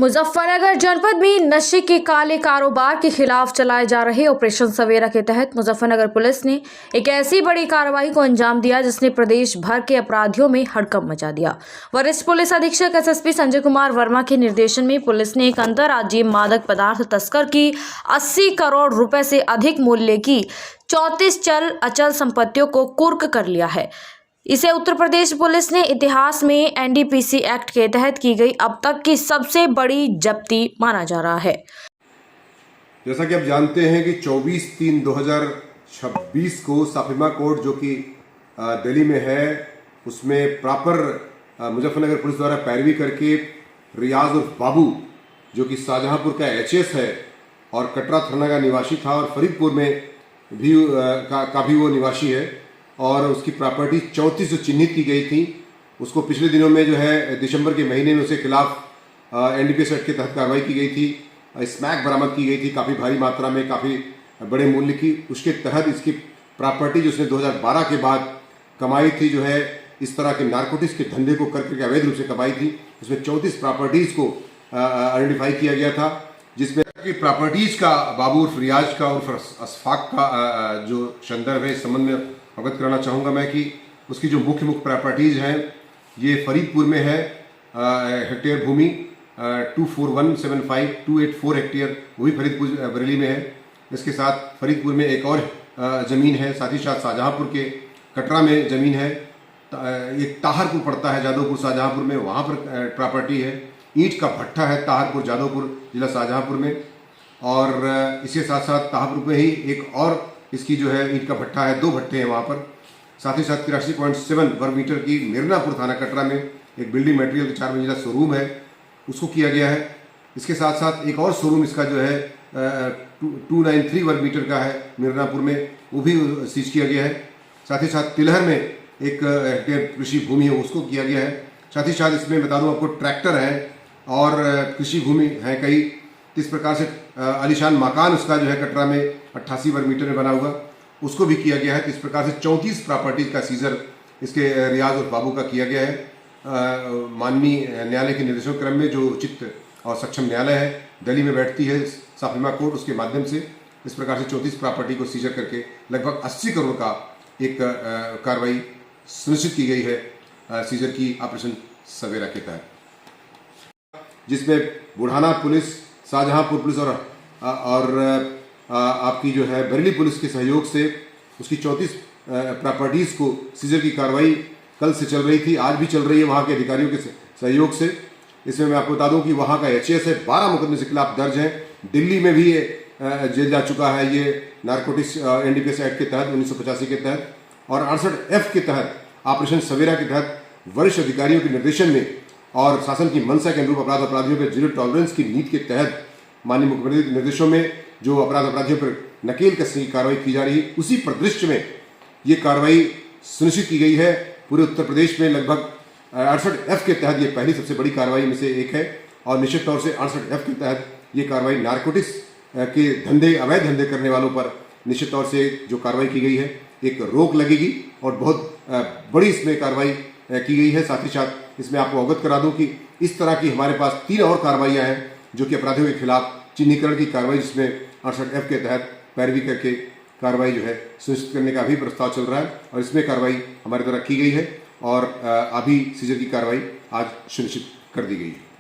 मुजफ्फरनगर जनपद में नशे के काले कारोबार के खिलाफ चलाए जा रहे ऑपरेशन सवेरा के तहत मुजफ्फरनगर पुलिस ने एक ऐसी बड़ी कार्रवाई को अंजाम दिया जिसने प्रदेश भर के अपराधियों में हड़कंप मचा दिया। वरिष्ठ पुलिस अधीक्षक एसएसपी संजय कुमार वर्मा के निर्देशन में पुलिस ने एक अंतर्राज्यीय मादक पदार्थ तस्कर की 80 करोड़ रुपए से अधिक मूल्य की 34 चल अचल संपत्तियों को कुर्क कर लिया है। इसे उत्तर प्रदेश पुलिस ने इतिहास में एनडीपीसी एक्ट के तहत की गई अब तक की सबसे बड़ी जब्ती माना जा रहा है। जैसा कि आप जानते हैं कि 24/3/2026 को साफिमा कोर्ट जो कि दिल्ली में है, उसमें प्रॉपर मुजफ्फरनगर पुलिस द्वारा पैरवी करके रियाज उर्फ बाबू जो कि शाहजहांपुर का एचएस है और कटरा थाना का निवासी था और फरीदपुर में भी का भी वो निवासी है और उसकी प्रॉपर्टी 34 जो चिन्हित की गई थी, उसको पिछले दिनों में जो है दिसंबर के महीने में उसके खिलाफ एनडीपीएस एक्ट के तहत कार्रवाई की गई थी। स्मैक बरामद की गई थी काफ़ी भारी मात्रा में, काफ़ी बड़े मूल्य की। उसके तहत इसकी प्रॉपर्टी जो उसने 2012 के बाद कमाई थी, जो है इस तरह के नारकोटिक्स के धंधे को करके अवैध रूप से कमाई थी, उसमें 34 प्रॉपर्टीज़ को आइडेंटिफाई किया गया था, जिसमें कि प्रॉपर्टीज़ का बाबू उर्फ रियाज का उर्फ अशफाक का जो संदर्भ है, इस संबंध में अवगत कराना चाहूँगा मैं कि उसकी जो मुख्य प्रॉपर्टीज़ हैं ये फरीदपुर में है हेक्टेयर भूमि 24175 हेक्टेयर, वो भी फरीदपुर बरेली में है। इसके साथ फरीदपुर में एक और ज़मीन है, साथ ही साथ शाहजहांपुर के कटरा में ज़मीन है, एक ताहरपुर पड़ता है जादवपुर शाहजहांपुर में, वहाँ पर प्रॉपर्टी है। ईंट का भट्ठा है ताहरपुर जादवपुर जिला शाहजहांपुर में, और इसके साथ साथ ताहरपुर में ही एक और इसकी जो है ईंट का भट्ठा है, 2 भट्टे हैं वहाँ पर। साथ ही साथ 83.7 वर्ग मीटर की मिर्नापुर थाना कटरा में एक बिल्डिंग मटेरियल का 4 मंजिला शोरूम है, उसको किया गया है। इसके साथ साथ एक और शोरूम इसका जो है 293 वर्ग मीटर का है मिर्नापुर में, वो भी सीज किया गया है। साथ ही साथ तिलहर में एक हेक्टेयर कृषि भूमि है, उसको किया गया है। साथ ही साथ इसमें बता दूँ आपको ट्रैक्टर है और कृषि भूमि है कई। इस प्रकार से आलीशान मकान उसका जो है कटरा में 88 वर्ग मीटर में बना हुआ, उसको भी किया गया है। इस प्रकार से 34 प्रॉपर्टीज का सीजर इसके रियाज और बाबू का किया गया है। माननीय न्यायालय के निर्देशों क्रम में जो उचित और सक्षम न्यायालय है दिल्ली में बैठती है साफिमा कोर्ट, उसके माध्यम से इस प्रकार से 34 प्रॉपर्टी को सीजर करके लगभग 80 करोड़ का एक कार्रवाई सुनिश्चित की गई है सीजर की ऑपरेशन सवेरा के तहत, जिसमें बुढ़ाना पुलिस, शाहजहांपुर पुलिस और आपकी जो है बरेली पुलिस के सहयोग से उसकी 34 प्रॉपर्टीज़ को सीजर की कार्रवाई कल से चल रही थी, आज भी चल रही है वहाँ के अधिकारियों के सहयोग से। इसमें मैं आपको बता दूं कि वहाँ का एचएस है, 12 मुकदमे के खिलाफ दर्ज हैं। दिल्ली में भी जेल जा चुका है ये नारकोटिक्स एनडीपीएस एक्ट के तहत 1985 के तहत, और 68F के तहत ऑपरेशन सवेरा के तहत वरिष्ठ अधिकारियों के निर्देशन में और शासन की मंशा के अनुरूप अपराधियों पर जीरो टॉलरेंस की नीति के तहत माननीय मुख्यमंत्री के निर्देशों में जो अपराधियों पर नकेल कसने की कार्रवाई की जा रही है, उसी परिदृश्य में ये कार्रवाई सुनिश्चित की गई है। पूरे उत्तर प्रदेश में लगभग 68F के तहत ये पहली सबसे बड़ी कार्रवाई में से एक है, और निश्चित तौर से 68F के तहत ये कार्रवाई नारकोटिक्स के धंधे, अवैध धंधे करने वालों पर निश्चित तौर से जो कार्रवाई की गई है, एक रोक लगेगी और बहुत बड़ी इसमें कार्रवाई की गई है। साथ ही साथ इसमें आपको अवगत करा दूं कि इस तरह की हमारे पास 3 और कार्रवाइयाँ हैं जो कि अपराधियों के खिलाफ चिन्हीकरण की कार्रवाई, जिसमें 68F के तहत पैरवी करके कार्रवाई जो है सुनिश्चित करने का भी प्रस्ताव चल रहा है, और इसमें कार्रवाई हमारे द्वारा की गई है और अभी सीजर की कार्रवाई आज सुनिश्चित कर दी गई है।